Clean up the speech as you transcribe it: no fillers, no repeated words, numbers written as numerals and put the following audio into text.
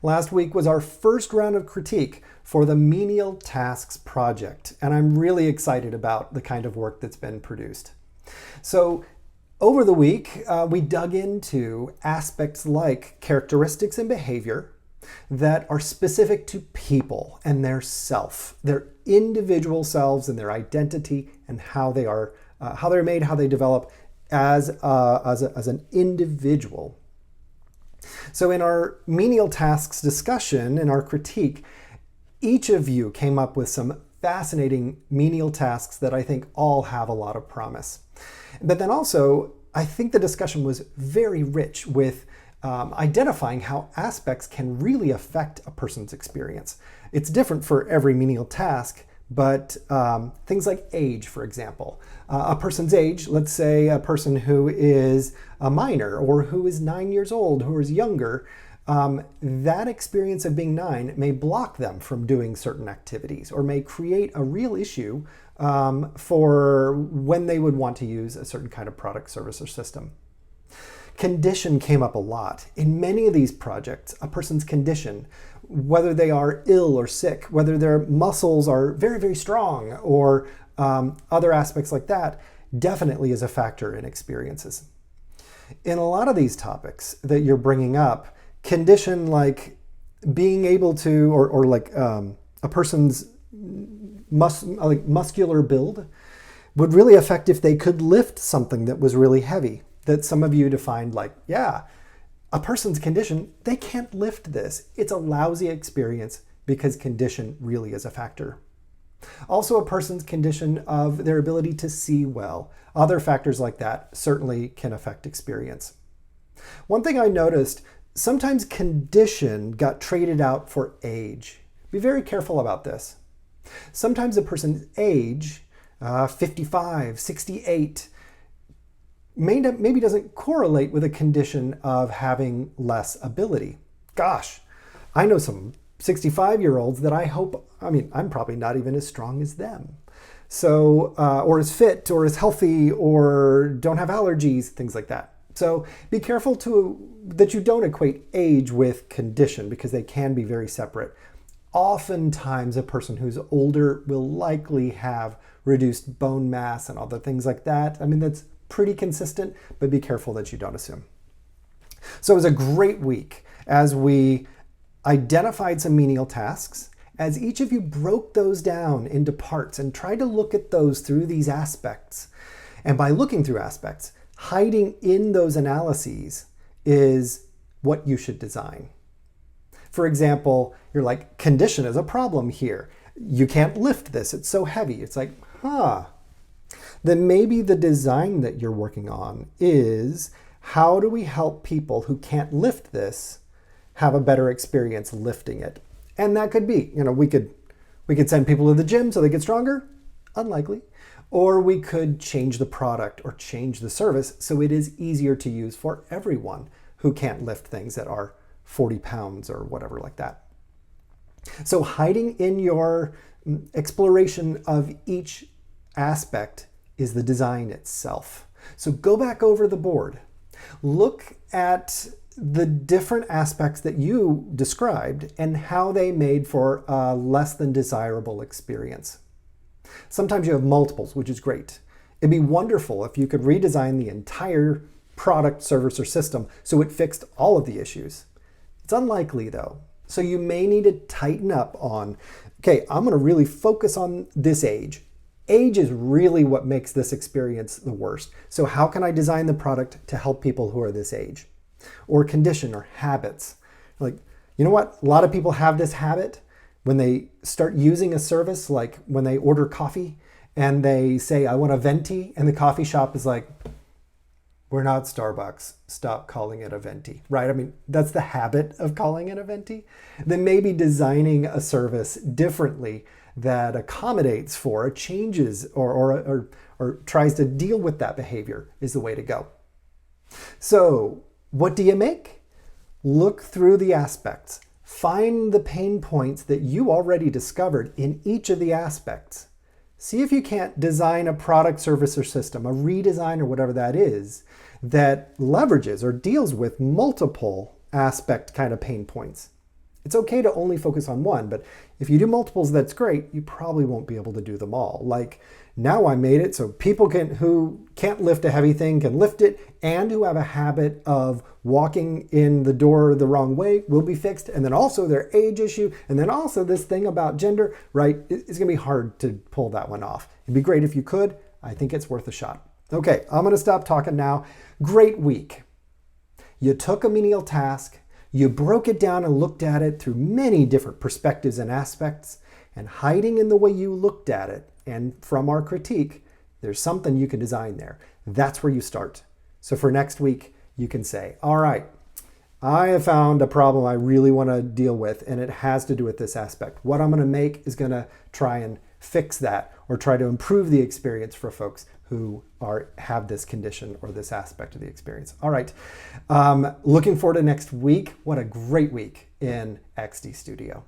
Last week was our first round of critique for the Menial Tasks project, and I'm really excited about the kind of work that's been produced. So over the week, we dug into aspects like characteristics and behavior that are specific to people and their self, their individual selves and their identity and how they're made, how they develop as an individual. So in our menial tasks discussion, in our critique, each of you came up with some fascinating menial tasks that I think all have a lot of promise. But then also, I think the discussion was very rich with identifying how aspects can really affect a person's experience. It's different for every menial task, but things like age, for example. A person's age, let's say a person who is a minor or who is 9 years old, who is younger, that experience of being 9 may block them from doing certain activities or may create a real issue for when they would want to use a certain kind of product, service, or system. Condition came up a lot. In many of these projects, a person's condition, whether they are ill or sick, whether their muscles are very, very strong, or other aspects like that, definitely is a factor in experiences. In a lot of these topics that you're bringing up, condition like being able to, or like a person's muscular build would really affect if they could lift something that was really heavy. That some of you defined like, yeah, a person's condition, they can't lift this. It's a lousy experience because condition really is a factor. Also, a person's condition of their ability to see well. Other factors like that certainly can affect experience. One thing I noticed, sometimes condition got traded out for age. Be very careful about this. Sometimes a person's age, 55, 68, maybe doesn't correlate with a condition of having less ability. Gosh, I know some 65-year-olds that I'm probably not even as strong as them. So, or as fit, or as healthy, or don't have allergies, things like that. So be careful that you don't equate age with condition because they can be very separate. Oftentimes a person who's older will likely have reduced bone mass and other things like that. That's pretty consistent, but be careful that you don't assume. So it was a great week as we identified some menial tasks, as each of you broke those down into parts and tried to look at those through these aspects. And by looking through aspects, hiding in those analyses is what you should design. For example, you're like, condition is a problem here. You can't lift this, it's so heavy. It's like, then maybe the design that you're working on is how do we help people who can't lift this have a better experience lifting it? And that could be, we could send people to the gym so they get stronger, unlikely, or we could change the product or change the service so it is easier to use for everyone who can't lift things that are 40 pounds or whatever like that. So hiding in your exploration of each aspect is the design itself. So go back over the board. Look at the different aspects that you described and how they made for a less than desirable experience. Sometimes you have multiples, which is great. It'd be wonderful if you could redesign the entire product, service, or system so it fixed all of the issues. It's unlikely though. So you may need to tighten up on, okay, I'm going to really focus on this age. Age is really what makes this experience the worst. So how can I design the product to help people who are this age? Or condition or habits. Like, you know what? A lot of people have this habit when they start using a service, like when they order coffee and they say, I want a venti, and the coffee shop is like, we're not Starbucks. Stop calling it a venti, right? That's the habit of calling it a venti. Then maybe designing a service differently that accommodates for changes or tries to deal with that behavior is the way to go. So what do you make? Look through the aspects. Find the pain points that you already discovered in each of the aspects. See if you can't design a product, service, or system, a redesign or whatever that is, that leverages or deals with multiple aspect kind of pain points. It's okay to only focus on one, but if you do multiples, that's great. You probably won't be able to do them all. Like now I made it so people who can't lift a heavy thing can lift it, and who have a habit of walking in the door the wrong way will be fixed. And then also their age issue, and then also this thing about gender, right? It's gonna be hard to pull that one off. It'd be great if you could. I think it's worth a shot. Okay, I'm gonna stop talking now. Great week. You took a menial task, you broke it down and looked at it through many different perspectives and aspects, and hiding in the way you looked at it and from our critique, there's something you can design there. That's where you start. So for next week, you can say, all right, I have found a problem I really want to deal with, and it has to do with this aspect. What I'm going to make is going to try and fix that, or try to improve the experience for folks who have this condition or this aspect of the experience. All right, looking forward to next week. What a great week in XD Studio.